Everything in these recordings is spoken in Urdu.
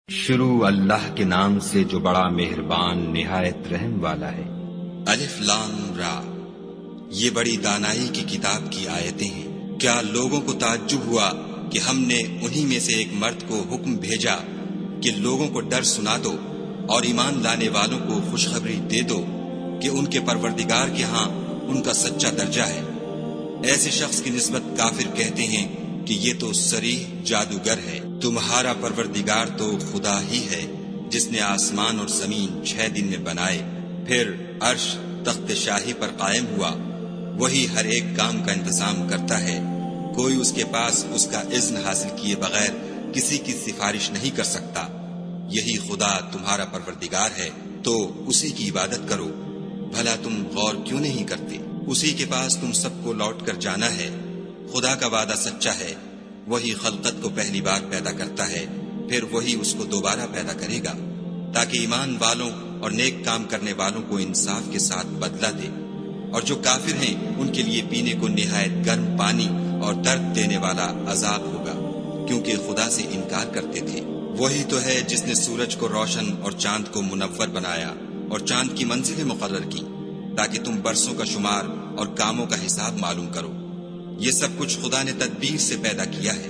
شروع اللہ کے نام سے جو بڑا مہربان نہایت رحم والا ہے۔ الف لام را، یہ بڑی دانائی کی کتاب کی آیتیں ہیں۔ کیا لوگوں کو تعجب ہوا کہ ہم نے انہی میں سے ایک مرد کو حکم بھیجا کہ لوگوں کو ڈر سنا دو اور ایمان لانے والوں کو خوشخبری دے دو کہ ان کے پروردگار کے ہاں ان کا سچا درجہ ہے۔ ایسے شخص کی نسبت کافر کہتے ہیں کہ یہ تو صریح جادوگر ہے۔ تمہارا پروردگار تو خدا ہی ہے جس نے آسمان اور زمین 6 دن میں بنائے، پھر عرش تخت شاہی پر قائم ہوا۔ وہی ہر ایک کام کا انتظام کرتا ہے، کوئی اس کے پاس اس کا اذن حاصل کیے بغیر کسی کی سفارش نہیں کر سکتا۔ یہی خدا تمہارا پروردگار ہے تو اسی کی عبادت کرو۔ بھلا تم غور کیوں نہیں کرتے؟ اسی کے پاس تم سب کو لوٹ کر جانا ہے۔ خدا کا وعدہ سچا ہے، وہی خلقت کو پہلی بار پیدا کرتا ہے، پھر وہی اس کو دوبارہ پیدا کرے گا تاکہ ایمان والوں اور نیک کام کرنے والوں کو انصاف کے ساتھ بدلہ دے۔ اور جو کافر ہیں ان کے لیے پینے کو نہایت گرم پانی اور درد دینے والا عذاب ہوگا، کیونکہ خدا سے انکار کرتے تھے۔ وہی تو ہے جس نے سورج کو روشن اور چاند کو منور بنایا اور چاند کی منزلیں مقرر کی تاکہ تم برسوں کا شمار اور کاموں کا حساب معلوم کرو۔ یہ سب کچھ خدا نے تدبیر سے پیدا کیا ہے۔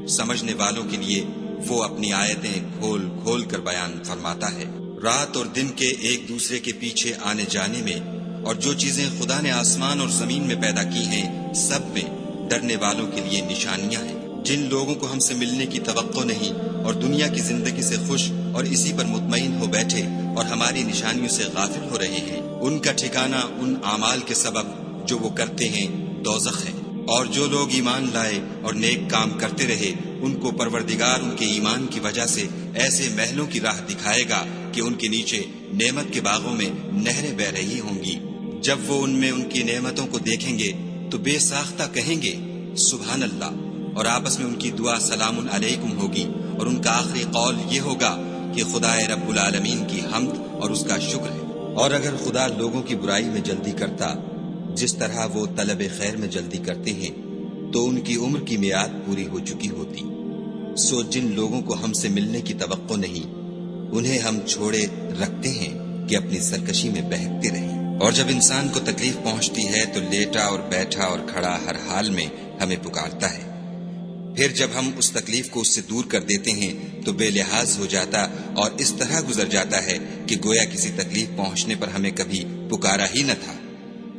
سمجھنے والوں کے لیے وہ اپنی آیتیں کھول کھول کر بیان فرماتا ہے۔ رات اور دن کے ایک دوسرے کے پیچھے آنے جانے میں اور جو چیزیں خدا نے آسمان اور زمین میں پیدا کی ہیں سب میں ڈرنے والوں کے لیے نشانیاں ہیں۔ جن لوگوں کو ہم سے ملنے کی توقع نہیں اور دنیا کی زندگی سے خوش اور اسی پر مطمئن ہو بیٹھے اور ہماری نشانیوں سے غافل ہو رہے ہیں، ان کا ٹھکانہ ان اعمال کے سبب جو وہ کرتے ہیں دوزخ ہے۔ اور جو لوگ ایمان لائے اور نیک کام کرتے رہے ان کو پروردگار ان کے ایمان کی وجہ سے ایسے محلوں کی راہ دکھائے گا کہ ان کے نیچے نعمت کے باغوں میں نہریں بہ رہی ہوں گی۔ جب وہ ان میں ان کی نعمتوں کو دیکھیں گے تو بے ساختہ کہیں گے سبحان اللہ، اور آپس میں ان کی دعا سلام علیکم ہوگی، اور ان کا آخری قول یہ ہوگا کہ خدا رب العالمین کی حمد اور اس کا شکر ہے۔ اور اگر خدا لوگوں کی برائی میں جلدی کرتا جس طرح وہ طلب خیر میں جلدی کرتے ہیں تو ان کی عمر کی میعاد پوری ہو چکی ہوتی۔ سو جن لوگوں کو ہم سے ملنے کی توقع نہیں انہیں ہم چھوڑے رکھتے ہیں کہ اپنی سرکشی میں بہکتے رہیں۔ اور جب انسان کو تکلیف پہنچتی ہے تو لیٹا اور بیٹھا اور کھڑا ہر حال میں ہمیں پکارتا ہے، پھر جب ہم اس تکلیف کو اس سے دور کر دیتے ہیں تو بے لحاظ ہو جاتا اور اس طرح گزر جاتا ہے کہ گویا کسی تکلیف پہنچنے پر ہمیں کبھی پکارا ہی نہ تھا۔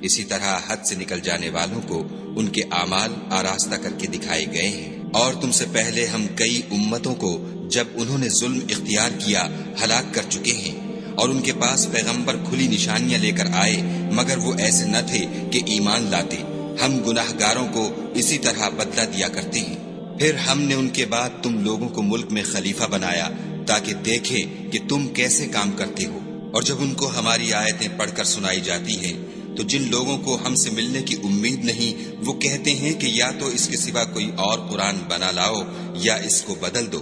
اسی طرح حد سے نکل جانے والوں کو ان کے اعمال آراستہ کر کے دکھائے گئے ہیں۔ اور تم سے پہلے ہم کئی امتوں کو جب انہوں نے ظلم اختیار کیا ہلاک کر چکے ہیں، اور ان کے پاس پیغمبر کھلی نشانیاں لے کر آئے مگر وہ ایسے نہ تھے کہ ایمان لاتے۔ ہم گناہ گاروں کو اسی طرح بدلہ دیا کرتے ہیں۔ پھر ہم نے ان کے بعد تم لوگوں کو ملک میں خلیفہ بنایا تاکہ دیکھے کہ تم کیسے کام کرتے ہو۔ اور جب ان کو ہماری آیتیں پڑھ کر سنائی جاتی ہیں تو جن لوگوں کو ہم سے ملنے کی امید نہیں وہ کہتے ہیں کہ یا تو اس کے سوا کوئی اور قرآن بنا لاؤ یا اس کو بدل دو۔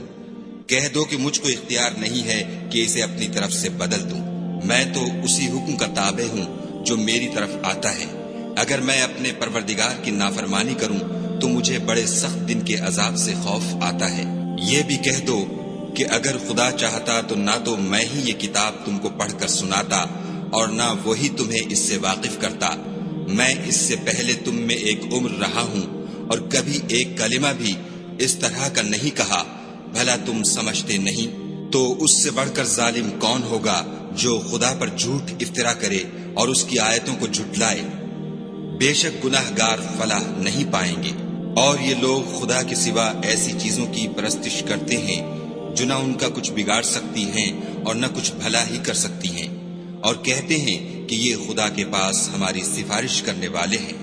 کہہ دو کہ مجھ کو اختیار نہیں ہے کہ اسے اپنی طرف سے بدل دوں، میں تو اسی حکم کا تابع ہوں جو میری طرف آتا ہے۔ اگر میں اپنے پروردگار کی نافرمانی کروں تو مجھے بڑے سخت دن کے عذاب سے خوف آتا ہے۔ یہ بھی کہہ دو کہ اگر خدا چاہتا تو نہ تو میں ہی یہ کتاب تم کو پڑھ کر سناتا اور نہ وہی تمہیں اس سے واقف کرتا۔ میں اس سے پہلے تم میں ایک عمر رہا ہوں اور کبھی ایک کلمہ بھی اس طرح کا نہیں کہا، بھلا تم سمجھتے نہیں؟ تو اس سے بڑھ کر ظالم کون ہوگا جو خدا پر جھوٹ افطرا کرے اور اس کی آیتوں کو جھٹلائے؟ بے شک گناہ گار فلاح نہیں پائیں گے۔ اور یہ لوگ خدا کے سوا ایسی چیزوں کی پرستش کرتے ہیں جو نہ ان کا کچھ بگاڑ سکتی ہیں اور نہ کچھ بھلا ہی کر سکتی ہیں، اور کہتے ہیں کہ یہ خدا کے پاس ہماری سفارش کرنے والے ہیں۔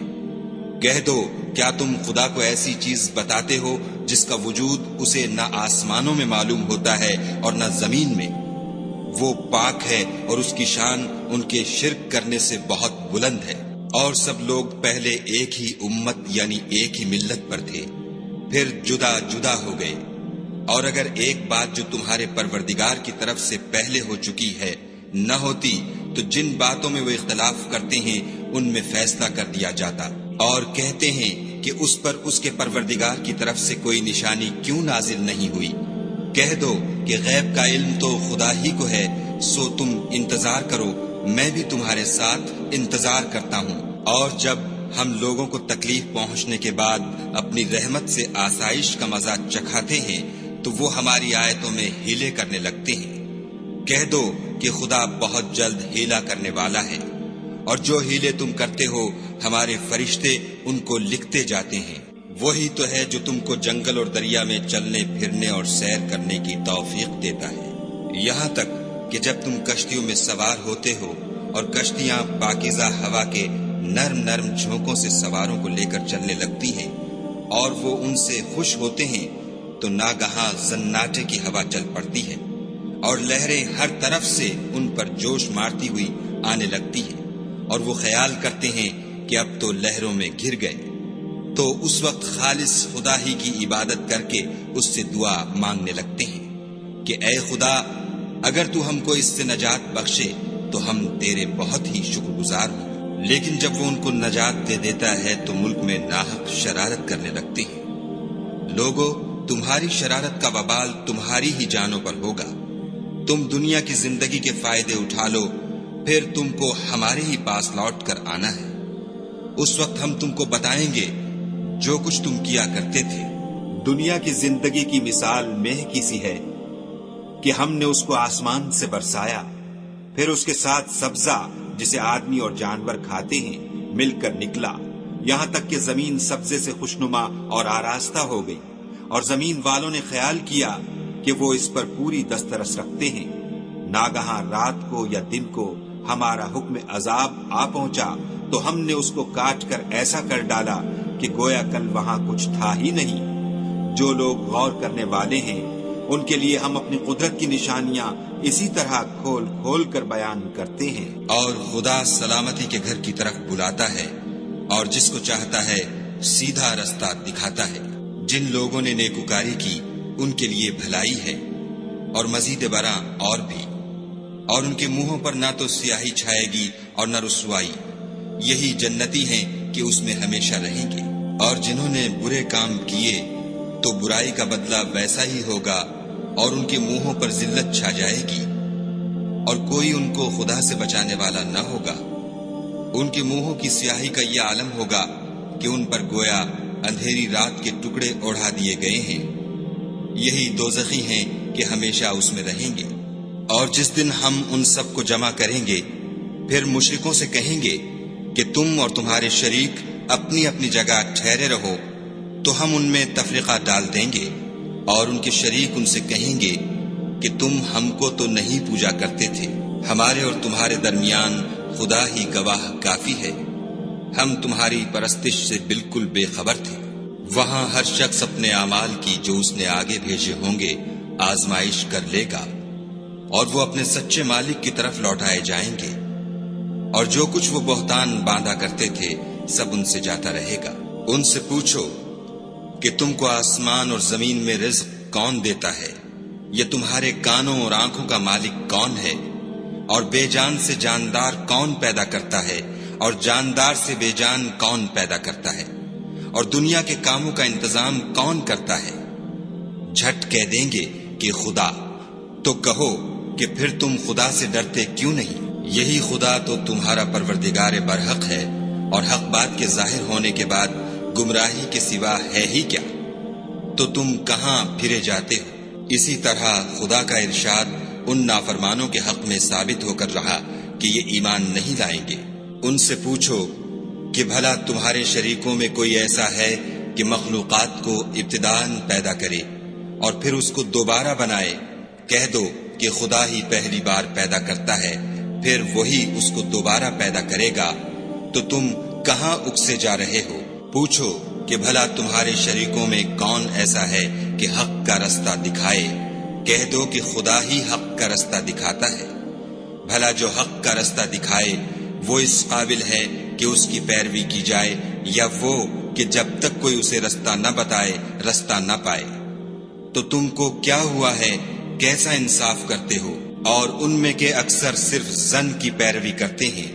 کہہ دو کیا تم خدا کو ایسی چیز بتاتے ہو جس کا وجود اسے نہ آسمانوں میں معلوم ہوتا ہے اور نہ زمین میں؟ وہ پاک ہے اور اس کی شان ان کے شرک کرنے سے بہت بلند ہے۔ اور سب لوگ پہلے ایک ہی امت یعنی ایک ہی ملت پر تھے، پھر جدا جدا ہو گئے۔ اور اگر ایک بات جو تمہارے پروردگار کی طرف سے پہلے ہو چکی ہے نہ ہوتی تو جن باتوں میں وہ اختلاف کرتے ہیں ان میں فیصلہ کر دیا جاتا۔ اور کہتے ہیں کہ اس پر اس کے پروردگار کی طرف سے کوئی نشانی کیوں نازل نہیں ہوئی؟ کہہ دو کہ غیب کا علم تو خدا ہی کو ہے، سو تم انتظار کرو، میں بھی تمہارے ساتھ انتظار کرتا ہوں۔ اور جب ہم لوگوں کو تکلیف پہنچنے کے بعد اپنی رحمت سے آسائش کا مزہ چکھاتے ہیں تو وہ ہماری آیتوں میں ہیلے کرنے لگتے ہیں۔ کہہ دو کہ خدا بہت جلد ہیلا کرنے والا ہے، اور جو ہیلے تم کرتے ہو ہمارے فرشتے ان کو لکھتے جاتے ہیں۔ وہی تو ہے جو تم کو جنگل اور دریا میں چلنے پھرنے اور سیر کرنے کی توفیق دیتا ہے، یہاں تک کہ جب تم کشتیوں میں سوار ہوتے ہو اور کشتیاں پاکیزہ ہوا کے نرم نرم جھونکوں سے سواروں کو لے کر چلنے لگتی ہیں اور وہ ان سے خوش ہوتے ہیں، تو ناگہاں زناٹے کی ہوا چل پڑتی ہے اور لہریں ہر طرف سے ان پر جوش مارتی ہوئی آنے لگتی ہیں، اور وہ خیال کرتے ہیں کہ اب تو لہروں میں گر گئے۔ تو اس وقت خالص خدا ہی کی عبادت کر کے اس سے دعا مانگنے لگتے ہیں کہ اے خدا، اگر تو ہم کو اس سے نجات بخشے تو ہم تیرے بہت ہی شکر گزار ہوں۔ لیکن جب وہ ان کو نجات دے دیتا ہے تو ملک میں ناحق شرارت کرنے لگتے ہیں۔ لوگو، تمہاری شرارت کا وبال تمہاری ہی جانوں پر ہوگا۔ تم دنیا کی زندگی کے فائدے اٹھا لو، پھر تم کو ہمارے ہی پاس لوٹ کر آنا ہے۔ اس وقت ہم تم کو بتائیں گے جو کچھ تم کیا کرتے تھے۔ دنیا کی زندگی کی مثال مہ کی سی ہے کہ ہم نے اس کو آسمان سے برسایا، پھر اس کے ساتھ سبزہ جسے آدمی اور جانور کھاتے ہیں مل کر نکلا، یہاں تک کہ زمین سبزے سے خوشنما اور آراستہ ہو گئی، اور زمین والوں نے خیال کیا کہ وہ اس پر پوری دسترس رکھتے ہیں۔ ناگہاں رات کو یا دن کو ہمارا حکم عذاب آ پہنچا تو ہم نے اس کو کاٹ کر ایسا کر ڈالا کہ گویا کل وہاں کچھ تھا ہی نہیں۔ جو لوگ غور کرنے والے ہیں ان کے لیے ہم اپنی قدرت کی نشانیاں اسی طرح کھول کھول کر بیان کرتے ہیں۔ اور خدا سلامتی کے گھر کی طرف بلاتا ہے اور جس کو چاہتا ہے سیدھا رستہ دکھاتا ہے۔ جن لوگوں نے نیکوکاری کی ان کے لیے بھلائی ہے، اور مزید برآں اور بھی، اور ان کے منہوں پر نہ تو سیاہی چھائے گی اور نہ رسوائی، یہی جنتی ہیں کہ اس میں ہمیشہ رہیں گے۔ اور جنہوں نے برے کام کیے تو برائی کا بدلہ ویسا ہی ہوگا، اور ان کے منہوں پر ذلت چھا جائے گی، اور کوئی ان کو خدا سے بچانے والا نہ ہوگا۔ ان کے منہوں کی سیاہی کا یہ عالم ہوگا کہ ان پر گویا اندھیری رات کے ٹکڑے اوڑھا دیے گئے ہیں۔ یہی دوزخی ہیں کہ ہمیشہ اس میں رہیں گے۔ اور جس دن ہم ان سب کو جمع کریں گے، پھر مشرکوں سے کہیں گے کہ تم اور تمہارے شریک اپنی اپنی جگہ ٹھہرے رہو، تو ہم ان میں تفرقہ ڈال دیں گے، اور ان کے شریک ان سے کہیں گے کہ تم ہم کو تو نہیں پوجا کرتے تھے، ہمارے اور تمہارے درمیان خدا ہی گواہ کافی ہے، ہم تمہاری پرستش سے بالکل بے خبر تھے۔ وہاں ہر شخص اپنے اعمال کی جو اس نے آگے بھیجے ہوں گے آزمائش کر لے گا، اور وہ اپنے سچے مالک کی طرف لوٹائے جائیں گے، اور جو کچھ وہ بہتان باندھا کرتے تھے سب ان سے جاتا رہے گا۔ ان سے پوچھو کہ تم کو آسمان اور زمین میں رزق کون دیتا ہے؟ یہ تمہارے کانوں اور آنکھوں کا مالک کون ہے؟ اور بے جان سے جاندار کون پیدا کرتا ہے؟ اور جاندار سے بے جان کون پیدا کرتا ہے؟ اور دنیا کے کاموں کا انتظام کون کرتا ہے؟ جھٹ کہہ دیں گے کہ خدا۔ تو کہو کہ پھر تم خدا سے ڈرتے کیوں نہیں؟ یہی خدا تو تمہارا پروردگار برحق ہے، اور حق بات کے ظاہر ہونے کے بعد گمراہی کے سوا ہے ہی کیا؟ تو تم کہاں پھرے جاتے ہو؟ اسی طرح خدا کا ارشاد ان نافرمانوں کے حق میں ثابت ہو کر رہا کہ یہ ایمان نہیں لائیں گے۔ ان سے پوچھو کہ بھلا تمہارے شریکوں میں کوئی ایسا ہے کہ مخلوقات کو ابتداءً پیدا کرے اور پھر اس کو دوبارہ بنائے؟ کہہ دو کہ خدا ہی پہلی بار پیدا کرتا ہے، پھر وہی اس کو دوبارہ پیدا کرے گا۔ تو تم کہاں اکسے جا رہے ہو؟ پوچھو کہ بھلا تمہارے شریکوں میں کون ایسا ہے کہ حق کا رستہ دکھائے؟ کہہ دو کہ خدا ہی حق کا رستہ دکھاتا ہے۔ بھلا جو حق کا رستہ دکھائے وہ اس قابل ہے کہ اس کی پیروی کی جائے، یا وہ کہ جب تک کوئی اسے رستہ نہ بتائے رستہ نہ پائے؟ تو تم کو کیا ہوا ہے؟ کیسا انصاف کرتے ہو؟ اور ان میں کے اکثر صرف ظن کی پیروی کرتے ہیں،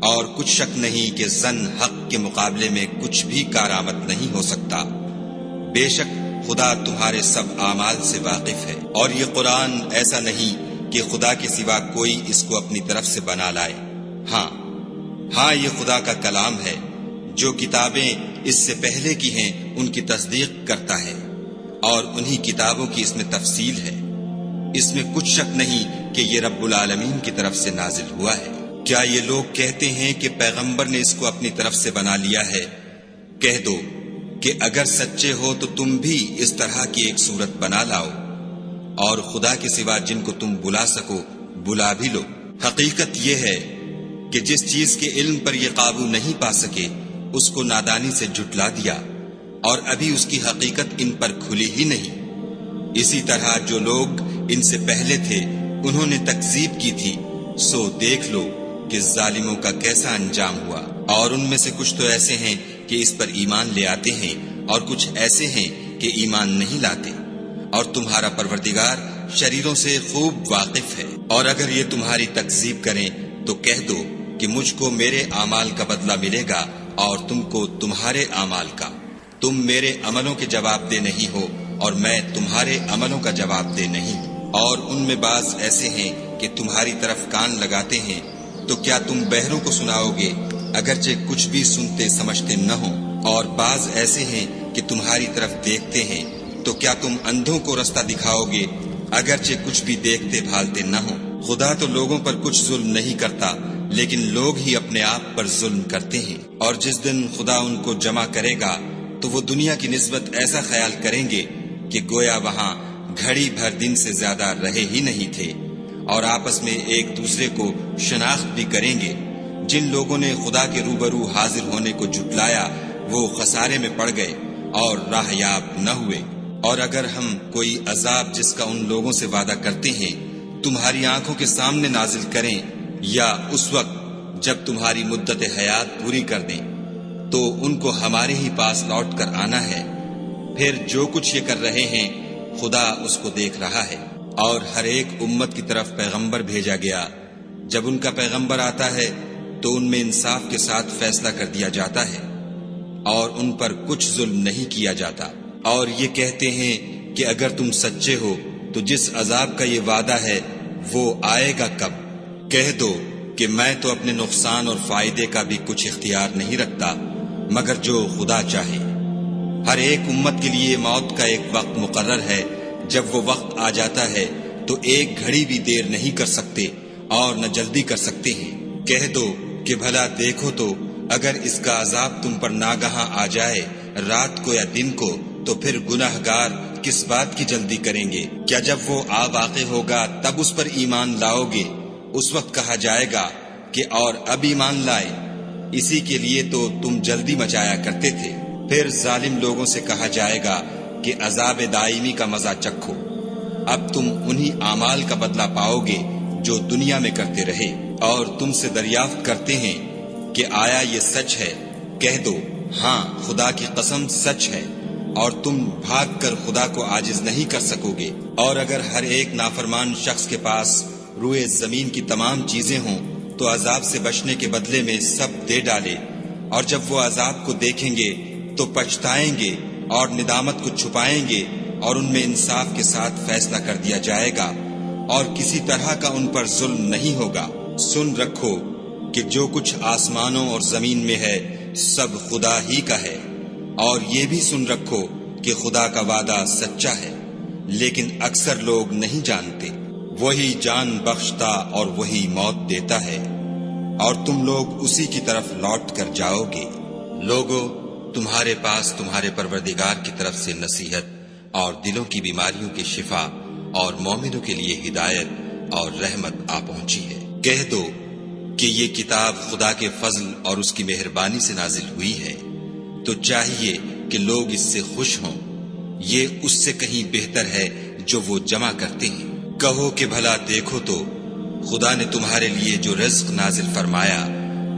اور کچھ شک نہیں کہ ظن حق کے مقابلے میں کچھ بھی کارآمد نہیں ہو سکتا۔ بے شک خدا تمہارے سب اعمال سے واقف ہے، اور یہ قرآن ایسا نہیں کہ خدا کے سوا کوئی اس کو اپنی طرف سے بنا لائے۔ ہاں یہ خدا کا کلام ہے، جو کتابیں اس سے پہلے کی ہیں ان کی تصدیق کرتا ہے، اور انہی کتابوں کی اس میں تفصیل ہے۔ اس میں کچھ شک نہیں کہ یہ رب العالمین کی طرف سے نازل ہوا ہے۔ کیا یہ لوگ کہتے ہیں کہ پیغمبر نے اس کو اپنی طرف سے بنا لیا ہے؟ کہہ دو کہ اگر سچے ہو تو تم بھی اس طرح کی ایک صورت بنا لاؤ، اور خدا کے سوا جن کو تم بلا سکو بلا بھی لو۔ حقیقت یہ ہے کہ جس چیز کے علم پر یہ قابو نہیں پا سکے اس کو نادانی سے جھٹلا دیا، اور ابھی اس کی حقیقت ان پر کھلی ہی نہیں۔ اسی طرح جو لوگ ان سے پہلے تھے انہوں نے تکذیب کی تھی، سو دیکھ لو کہ ظالموں کا کیسا انجام ہوا۔ اور ان میں سے کچھ تو ایسے ہیں کہ اس پر ایمان لے آتے ہیں، اور کچھ ایسے ہیں کہ ایمان نہیں لاتے، اور تمہارا پروردگار شریروں سے خوب واقف ہے۔ اور اگر یہ تمہاری تکذیب کریں تو کہہ دو کہ مجھ کو میرے اعمال کا بدلہ ملے گا اور تم کو تمہارے اعمال کا۔ تم میرے عملوں کے جواب دہ نہیں ہو اور میں تمہارے عملوں کا جواب دہ نہیں۔ اور ان میں بعض ایسے ہیں کہ تمہاری طرف کان لگاتے ہیں، تو کیا تم بہروں کو سناؤ گے اگرچہ کچھ بھی سنتے سمجھتے نہ ہو؟ اور بعض ایسے ہیں کہ تمہاری طرف دیکھتے ہیں، تو کیا تم اندھوں کو رستہ دکھاؤ گے اگرچہ کچھ بھی دیکھتے بھالتے نہ ہو؟ خدا تو لوگوں پر کچھ ظلم نہیں کرتا، لیکن لوگ ہی اپنے آپ پر ظلم کرتے ہیں۔ اور جس دن خدا ان کو جمع کرے گا تو وہ دنیا کی نسبت ایسا خیال کریں گے کہ گویا وہاں گھڑی بھر دن سے زیادہ رہے ہی نہیں تھے، اور آپس میں ایک دوسرے کو شناخت بھی کریں گے۔ جن لوگوں نے خدا کے روبرو حاضر ہونے کو جھٹلایا وہ خسارے میں پڑ گئے اور راہ یاب نہ ہوئے۔ اور اگر ہم کوئی عذاب جس کا ان لوگوں سے وعدہ کرتے ہیں تمہاری آنکھوں کے سامنے نازل کریں، یا اس وقت جب تمہاری مدت حیات پوری کر دیں، تو ان کو ہمارے ہی پاس لوٹ کر آنا ہے۔ پھر جو کچھ یہ کر رہے ہیں خدا اس کو دیکھ رہا ہے۔ اور ہر ایک امت کی طرف پیغمبر بھیجا گیا، جب ان کا پیغمبر آتا ہے تو ان میں انصاف کے ساتھ فیصلہ کر دیا جاتا ہے، اور ان پر کچھ ظلم نہیں کیا جاتا۔ اور یہ کہتے ہیں کہ اگر تم سچے ہو تو جس عذاب کا یہ وعدہ ہے وہ آئے گا کب؟ کہہ دو کہ میں تو اپنے نقصان اور فائدے کا بھی کچھ اختیار نہیں رکھتا مگر جو خدا چاہے۔ ہر ایک امت کے لیے موت کا ایک وقت مقرر ہے، جب وہ وقت آ جاتا ہے تو ایک گھڑی بھی دیر نہیں کر سکتے اور نہ جلدی کر سکتے ہیں۔ کہہ دو کہ بھلا دیکھو تو اگر اس کا عذاب تم پر ناگہاں آ جائے رات کو یا دن کو، تو پھر گناہگار کس بات کی جلدی کریں گے؟ کیا جب وہ آ واقع ہوگا تب اس پر ایمان لاؤ گے؟ اس وقت کہا جائے گا کہ اور اب ایمان لائے، اسی کے لیے تو تم جلدی مچایا کرتے تھے۔ پھر ظالم لوگوں سے کہا جائے گا کہ عذاب دائمی کا مزہ چکھو، اب تم انہی اعمال کا بدلہ پاؤ گے جو دنیا میں کرتے رہے۔ اور تم سے دریافت کرتے ہیں کہ آیا یہ سچ ہے؟ کہہ دو ہاں خدا کی قسم سچ ہے، اور تم بھاگ کر خدا کو عاجز نہیں کر سکو گے۔ اور اگر ہر ایک نافرمان شخص کے پاس روئے زمین کی تمام چیزیں ہوں تو عذاب سے بچنے کے بدلے میں سب دے ڈالے، اور جب وہ عذاب کو دیکھیں گے تو پچھتائیں گے اور ندامت کو چھپائیں گے، اور ان میں انصاف کے ساتھ فیصلہ کر دیا جائے گا، اور کسی طرح کا ان پر ظلم نہیں ہوگا۔ سن رکھو کہ جو کچھ آسمانوں اور زمین میں ہے سب خدا ہی کا ہے، اور یہ بھی سن رکھو کہ خدا کا وعدہ سچا ہے، لیکن اکثر لوگ نہیں جانتے۔ وہی جان بخشتا اور وہی موت دیتا ہے، اور تم لوگ اسی کی طرف لوٹ کر جاؤ گے۔ لوگو، تمہارے پاس تمہارے پروردگار کی طرف سے نصیحت اور دلوں کی بیماریوں کی شفا اور مومنوں کے لیے ہدایت اور رحمت آ پہنچی ہے۔ کہہ دو کہ یہ کتاب خدا کے فضل اور اس کی مہربانی سے نازل ہوئی ہے، تو چاہیے کہ لوگ اس سے خوش ہوں۔ یہ اس سے کہیں بہتر ہے جو وہ جمع کرتے ہیں۔ کہو کہ بھلا دیکھو تو خدا نے تمہارے لیے جو رزق نازل فرمایا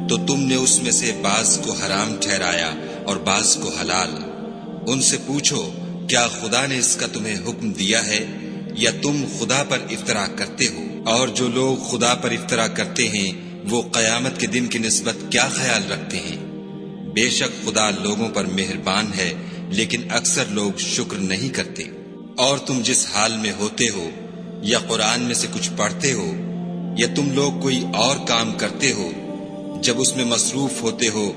تو تم نے اس میں سے بعض کو حرام ٹھہرایا اور بعض کو حلال۔ ان سے پوچھو کیا خدا نے اس کا تمہیں حکم دیا ہے یا تم خدا پر افترا کرتے ہو؟ اور جو لوگ خدا پر افترا کرتے ہیں وہ قیامت کے دن کی نسبت کیا خیال رکھتے ہیں؟ بے شک خدا لوگوں پر مہربان ہے لیکن اکثر لوگ شکر نہیں کرتے۔ اور تم جس حال میں ہوتے ہو، یا قرآن میں سے کچھ پڑھتے ہو، یا تم لوگ کوئی اور کام کرتے ہو، جب اس میں مصروف ہوتے ہو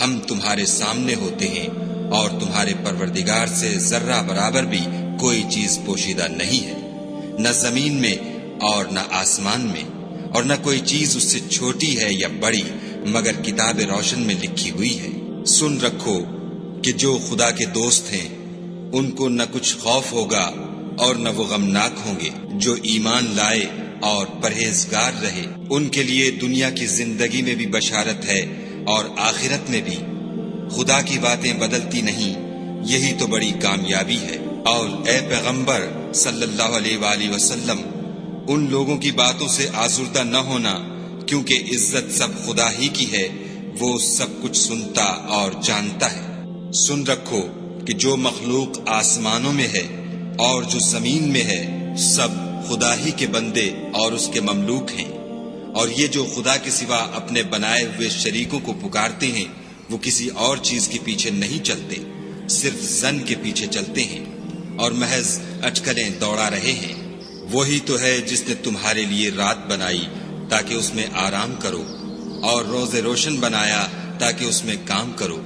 ہم تمہارے سامنے ہوتے ہیں، اور تمہارے پروردگار سے ذرہ برابر بھی کوئی چیز پوشیدہ نہیں ہے، نہ زمین میں اور نہ آسمان میں، اور نہ کوئی چیز اس سے چھوٹی ہے یا بڑی مگر کتاب روشن میں لکھی ہوئی ہے۔ سن رکھو کہ جو خدا کے دوست ہیں ان کو نہ کچھ خوف ہوگا اور نہ وہ غمناک ہوں گے۔ جو ایمان لائے اور پرہیزگار رہے ان کے لیے دنیا کی زندگی میں بھی بشارت ہے اور آخرت میں بھی۔ خدا کی باتیں بدلتی نہیں، یہی تو بڑی کامیابی ہے۔ اور اے پیغمبر صلی اللہ علیہ وآلہ وسلم، ان لوگوں کی باتوں سے آزردہ نہ ہونا، کیونکہ عزت سب خدا ہی کی ہے، وہ سب کچھ سنتا اور جانتا ہے۔ سن رکھو کہ جو مخلوق آسمانوں میں ہے اور جو زمین میں ہے سب خدا ہی کے بندے اور اس کے مملوک ہیں، اور یہ جو خدا کے سوا اپنے بنائے ہوئے شریکوں کو پکارتے ہیں وہ کسی اور چیز کے پیچھے نہیں چلتے، صرف ظن کے پیچھے چلتے ہیں اور محض اٹکلیں دوڑا رہے ہیں۔ وہی تو ہے جس نے تمہارے لیے رات بنائی تاکہ اس میں آرام کرو، اور روز روشن بنایا تاکہ اس میں کام کرو۔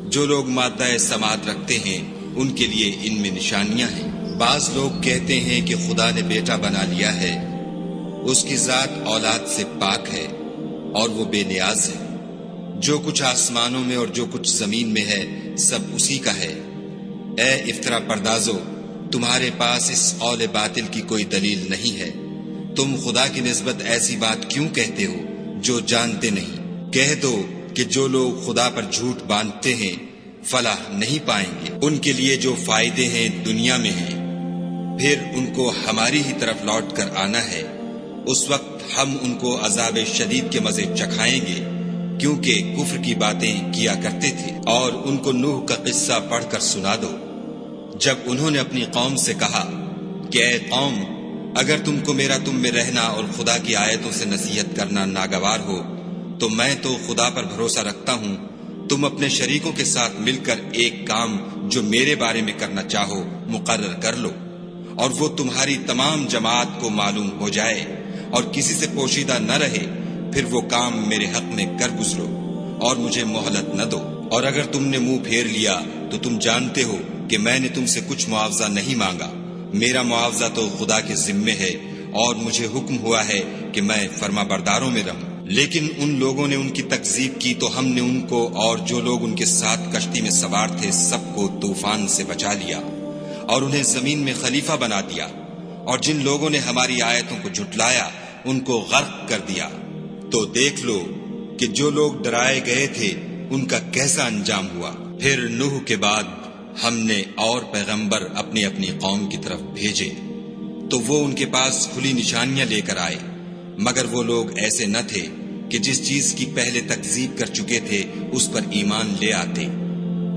جو لوگ مادہ سماعت رکھتے ہیں ان کے لیے ان میں نشانیاں ہیں۔ بعض لوگ کہتے ہیں کہ خدا نے بیٹا بنا لیا ہے، اس کی ذات اولاد سے پاک ہے اور وہ بے نیاز ہے۔ جو کچھ آسمانوں میں اور جو کچھ زمین میں ہے سب اسی کا ہے۔ اے افطرا پردازو، تمہارے پاس اس قول باطل کی کوئی دلیل نہیں ہے، تم خدا کی نسبت ایسی بات کیوں کہتے ہو جو جانتے نہیں؟ کہہ دو کہ جو لوگ خدا پر جھوٹ باندھتے ہیں فلاح نہیں پائیں گے۔ ان کے لیے جو فائدے ہیں دنیا میں ہیں، پھر ان کو ہماری ہی طرف لوٹ کر آنا ہے۔ اس وقت ہم ان کو عذاب شدید کے مزے چکھائیں گے، کیونکہ کفر کی باتیں کیا کرتے تھے۔ اور ان کو نوح کا قصہ پڑھ کر سنا دو، جب انہوں نے اپنی قوم سے کہا کہ اے قوم، اگر تم کو میرا تم میں رہنا اور خدا کی آیتوں سے نصیحت کرنا ناگوار ہو تو میں تو خدا پر بھروسہ رکھتا ہوں، تم اپنے شریکوں کے ساتھ مل کر ایک کام جو میرے بارے میں کرنا چاہو مقرر کر لو، اور وہ تمہاری تمام جماعت کو معلوم ہو جائے اور کسی سے پوشیدہ نہ رہے، پھر وہ کام میرے حق میں کر گزرو اور مجھے مہلت نہ دو۔ اور اگر تم نے منہ پھیر لیا تو تم جانتے ہو کہ میں نے تم سے کچھ معاوضہ نہیں مانگا، میرا معاوضہ تو خدا کے ذمے ہے، اور مجھے حکم ہوا ہے کہ میں فرما برداروں میں رہوں۔ لیکن ان لوگوں نے ان کی تکذیب کی تو ہم نے ان کو اور جو لوگ ان کے ساتھ کشتی میں سوار تھے سب کو طوفان سے بچا لیا اور انہیں زمین میں خلیفہ بنا دیا، اور جن لوگوں نے ہماری آیتوں کو جھٹلایا ان کو غرق کر دیا۔ تو دیکھ لو کہ جو لوگ ڈرائے گئے تھے ان کا کیسا انجام ہوا۔ پھر نوح کے بعد ہم نے اور پیغمبر اپنی اپنی قوم کی طرف بھیجے تو وہ ان کے پاس کھلی نشانیاں لے کر آئے، مگر وہ لوگ ایسے نہ تھے کہ جس چیز کی پہلے تکذیب کر چکے تھے اس پر ایمان لے آتے۔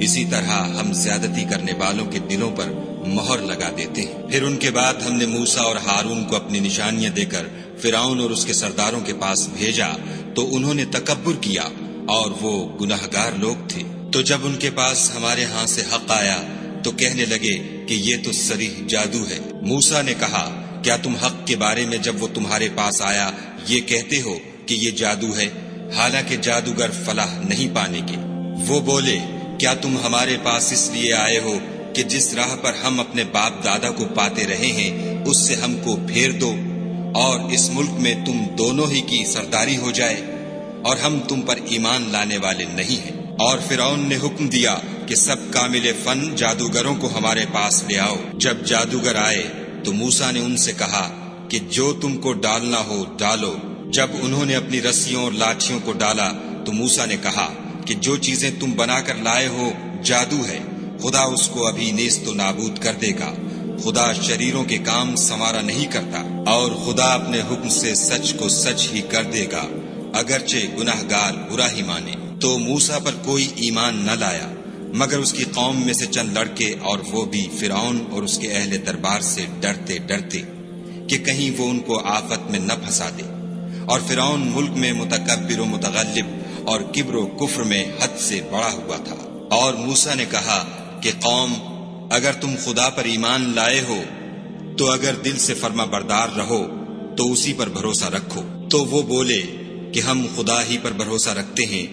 اسی طرح ہم زیادتی کرنے والوں کے دلوں پر مہر لگا دیتے ہیں۔ پھر ان کے بعد ہم نے موسیٰ اور ہارون کو اپنی نشانیاں دے کر فرعون اور اس کے سرداروں کے پاس بھیجا تو انہوں نے تکبر کیا اور وہ گناہگار لوگ تھے۔ تو جب ان کے پاس ہمارے ہاں سے حق آیا تو کہنے لگے کہ یہ تو صریح جادو ہے۔ موسیٰ نے کہا کیا تم حق کے بارے میں جب وہ تمہارے پاس آیا یہ کہتے ہو کہ یہ جادو ہے، حالانکہ جادوگر فلاح نہیں پانے کے؟ وہ بولے کیا تم ہمارے پاس اس لیے آئے ہو کہ جس راہ پر ہم اپنے باپ دادا کو پاتے رہے ہیں اس سے ہم کو پھیر دو اور اس ملک میں تم دونوں ہی کی سرداری ہو جائے، اور ہم تم پر ایمان لانے والے نہیں ہیں۔ اور فرعون نے حکم دیا کہ سب کامل فن جادوگروں کو ہمارے پاس لے آؤ۔ جب جادوگر آئے تو موسیٰ نے ان سے کہا کہ جو تم کو ڈالنا ہو ڈالو۔ جب انہوں نے اپنی رسیوں اور لاٹھیوں کو ڈالا تو موسیٰ نے کہا کہ جو چیزیں تم بنا کر لائے ہو جادو ہے، خدا اس کو ابھی نیست و نابود کر دے گا۔ خدا شریروں کے کام سنوارا نہیں کرتا، اور خدا اپنے حکم سے سچ کو سچ ہی کر دے گا، اگرچہ گناہگار برا ہی مانے۔ تو موسیٰ پر کوئی ایمان نہ لایا مگر اس کی قوم میں سے چند لڑکے، اور وہ بھی فرعون اور اس کے اہل دربار سے ڈرتے ڈرتے کہ کہیں وہ ان کو آفت میں نہ پھنسا دے۔ اور فرعون ملک میں متکبر و متغلب اور کبر و کفر میں حد سے بڑا ہوا تھا۔ اور موسیٰ نے کہا کہ قوم اگر تم خدا پر ایمان لائے ہو تو اگر دل سے فرما بردار رہو تو اسی پر بھروسہ رکھو۔ تو وہ بولے کہ ہم خدا ہی پر بھروسہ رکھتے ہیں۔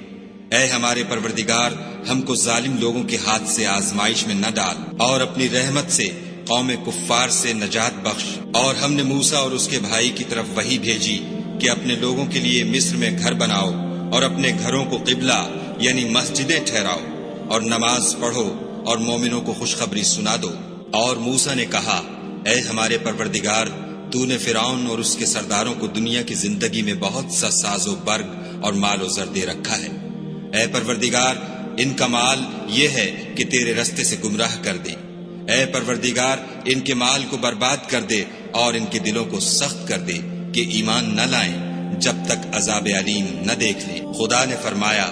اے ہمارے پروردگار، ہم کو ظالم لوگوں کے ہاتھ سے آزمائش میں نہ ڈال، اور اپنی رحمت سے قوم کفار سے نجات بخش۔ اور ہم نے موسیٰ اور اس کے بھائی کی طرف وحی بھیجی کہ اپنے لوگوں کے لیے مصر میں گھر بناؤ اور اپنے گھروں کو قبلہ یعنی مسجدیں ٹھہراؤ، اور نماز پڑھو اور مومنوں کو خوشخبری سنا دو۔ اور موسیٰ نے کہا، اے ہمارے پروردگار، تو نے فرعون اور اس کے سرداروں کو دنیا کی زندگی میں بہت سا ساز و برگ اور مال و زر دے رکھا ہے۔ اے پروردگار، ان کا مال یہ ہے کہ تیرے رستے سے گمراہ کر دے۔ اے پروردگار، ان کے مال کو برباد کر دے اور ان کے دلوں کو سخت کر دے کہ ایمان نہ لائیں جب تک عذاب علیم نہ دیکھ لیں۔ خدا نے فرمایا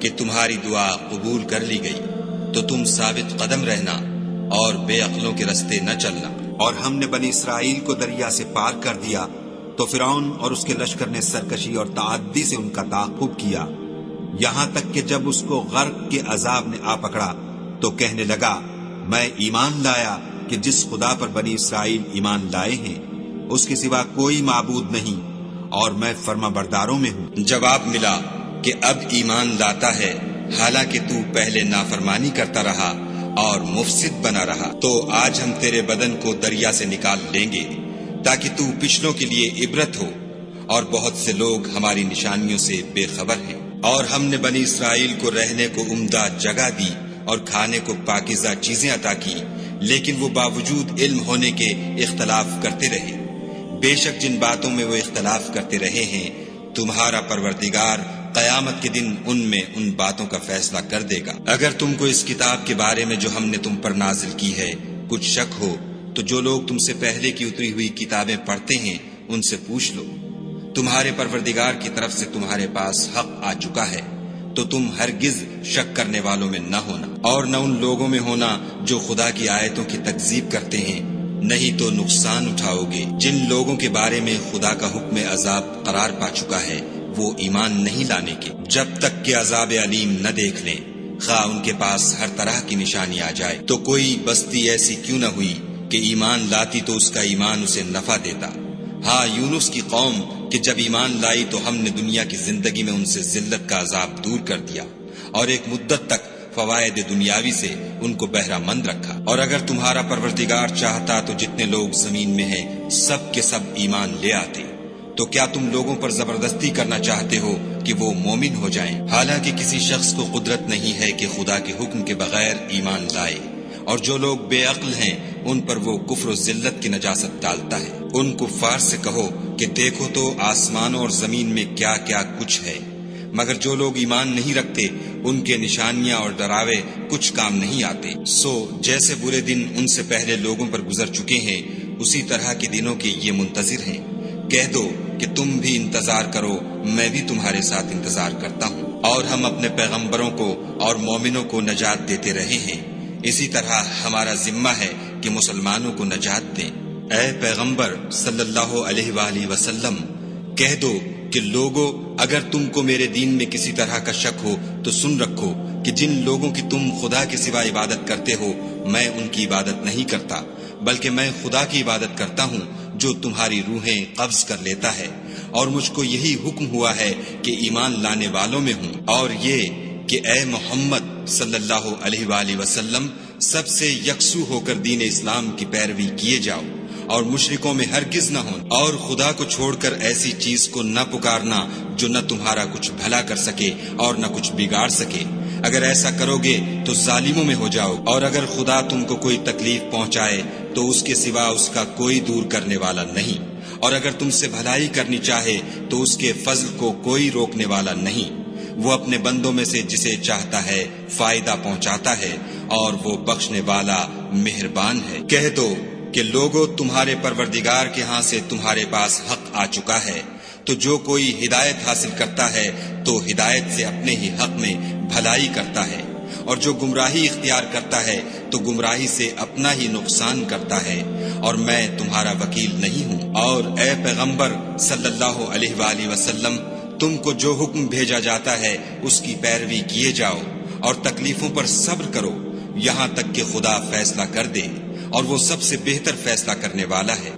کہ تمہاری دعا قبول کر لی گئی، تو تم ثابت قدم رہنا اور بے عقلوں کے رستے نہ چلنا۔ اور ہم نے بنی اسرائیل کو دریا سے پار کر دیا تو فرعون اور اس کے لشکر نے سرکشی اور تعدی سے ان کا تعاقب کیا، یہاں تک کہ جب اس کو غرق کے عذاب نے آ پکڑا تو کہنے لگا، میں ایمان لایا کہ جس خدا پر بنی اسرائیل ایمان لائے ہیں اس کے سوا کوئی معبود نہیں، اور میں فرما برداروں میں ہوں۔ جواب ملا کہ اب ایمان لاتا ہے، حالانکہ تو پہلے نافرمانی کرتا رہا اور مفسد بنا رہا۔ تو آج ہم تیرے بدن کو دریا سے نکال لیں گے تاکہ تو پچھلوں کے لیے عبرت ہو، اور بہت سے لوگ ہماری نشانیوں سے بے خبر ہیں۔ اور ہم نے بنی اسرائیل کو رہنے کو عمدہ جگہ دی اور کھانے کو پاکیزہ چیزیں عطا کی، لیکن وہ باوجود علم ہونے کے اختلاف کرتے رہے۔ بے شک جن باتوں میں وہ اختلاف کرتے رہے ہیں، تمہارا پروردگار قیامت کے دن ان میں ان باتوں کا فیصلہ کر دے گا۔ اگر تم کو اس کتاب کے بارے میں جو ہم نے تم پر نازل کی ہے کچھ شک ہو تو جو لوگ تم سے پہلے کی اتری ہوئی کتابیں پڑھتے ہیں ان سے پوچھ لو۔ تمہارے پروردگار کی طرف سے تمہارے پاس حق آ چکا ہے، تو تم ہرگز شک کرنے والوں میں نہ ہونا، اور نہ ان لوگوں میں ہونا جو خدا کی آیتوں کی تکذیب کرتے ہیں، نہیں تو نقصان اٹھاؤ گے۔ جن لوگوں کے بارے میں خدا کا حکم عذاب قرار پا چکا ہے وہ ایمان نہیں لانے کے جب تک کہ عذاب علیم نہ دیکھ لیں، خواہ ان کے پاس ہر طرح کی نشانی آ جائے۔ تو کوئی بستی ایسی کیوں نہ ہوئی کہ ایمان لاتی تو اس کا ایمان اسے نفع دیتا۔ ہاں، یونس کی قوم کہ جب ایمان لائی تو ہم نے دنیا کی زندگی میں ان سے ذلت کا عذاب دور کر دیا، اور ایک مدت تک فوائد دنیاوی سے ان کو بہرہ مند رکھا۔ اور اگر تمہارا پروردگار چاہتا تو جتنے لوگ زمین میں ہیں سب کے سب ایمان لے آتے۔ تو کیا تم لوگوں پر زبردستی کرنا چاہتے ہو کہ وہ مومن ہو جائیں؟ حالانکہ کسی شخص کو قدرت نہیں ہے کہ خدا کے حکم کے بغیر ایمان لائے، اور جو لوگ بے عقل ہیں ان پر وہ کفر و ذلت کی نجاست ڈالتا ہے۔ ان کفار سے کہو کہ دیکھو تو آسمانوں اور زمین میں کیا کیا کچھ ہے، مگر جو لوگ ایمان نہیں رکھتے ان کے نشانیاں اور ڈراوے کچھ کام نہیں آتے۔ سو جیسے برے دن ان سے پہلے لوگوں پر گزر چکے ہیں، اسی طرح کے دنوں کے یہ منتظر ہیں۔ کہہ دو کہ تم بھی انتظار کرو، میں بھی تمہارے ساتھ انتظار کرتا ہوں۔ اور ہم اپنے پیغمبروں کو اور مومنوں کو نجات دیتے رہے ہیں، اسی طرح ہمارا ذمہ ہے کہ مسلمانوں کو نجات دیں۔ اے پیغمبر صلی اللہ علیہ وآلہ وسلم، کہہ دو کہ لوگو، اگر تم کو میرے دین میں کسی طرح کا شک ہو تو سن رکھو کہ جن لوگوں کی تم خدا کے سوا عبادت کرتے ہو میں ان کی عبادت نہیں کرتا، بلکہ میں خدا کی عبادت کرتا ہوں جو تمہاری روحیں قبض کر لیتا ہے، اور مجھ کو یہی حکم ہوا ہے کہ ایمان لانے والوں میں ہوں، اور یہ کہ اے محمد صلی اللہ علیہ وآلہ وسلم سب سے یکسو ہو کر دین اسلام کی پیروی کیے جاؤ، اور مشرکوں میں ہرگز نہ ہوں، اور خدا کو چھوڑ کر ایسی چیز کو نہ پکارنا جو نہ تمہارا کچھ بھلا کر سکے اور نہ کچھ بگاڑ سکے۔ اگر ایسا کرو گے تو ظالموں میں ہو جاؤ، اور اگر خدا تم کو کوئی تکلیف پہنچائے تو اس کے سوا اس کا کوئی دور کرنے والا نہیں، اور اگر تم سے بھلائی کرنی چاہے تو اس کے فضل کو کوئی روکنے والا نہیں۔ وہ اپنے بندوں میں سے جسے چاہتا ہے فائدہ پہنچاتا ہے، اور وہ بخشنے والا مہربان ہے۔ کہہ دو کہ لوگوں، تمہارے پروردگار کے ہاں سے تمہارے پاس حق آ چکا ہے، تو جو کوئی ہدایت حاصل کرتا ہے تو ہدایت سے اپنے ہی حق میں بھلائی کرتا ہے، اور جو گمراہی اختیار کرتا ہے تو گمراہی سے اپنا ہی نقصان کرتا ہے، اور میں تمہارا وکیل نہیں ہوں۔ اور اے پیغمبر صلی اللہ علیہ وآلہ وسلم، تم کو جو حکم بھیجا جاتا ہے اس کی پیروی کیے جاؤ، اور تکلیفوں پر صبر کرو، یہاں تک کہ خدا فیصلہ کر دے، اور وہ سب سے بہتر فیصلہ کرنے والا ہے۔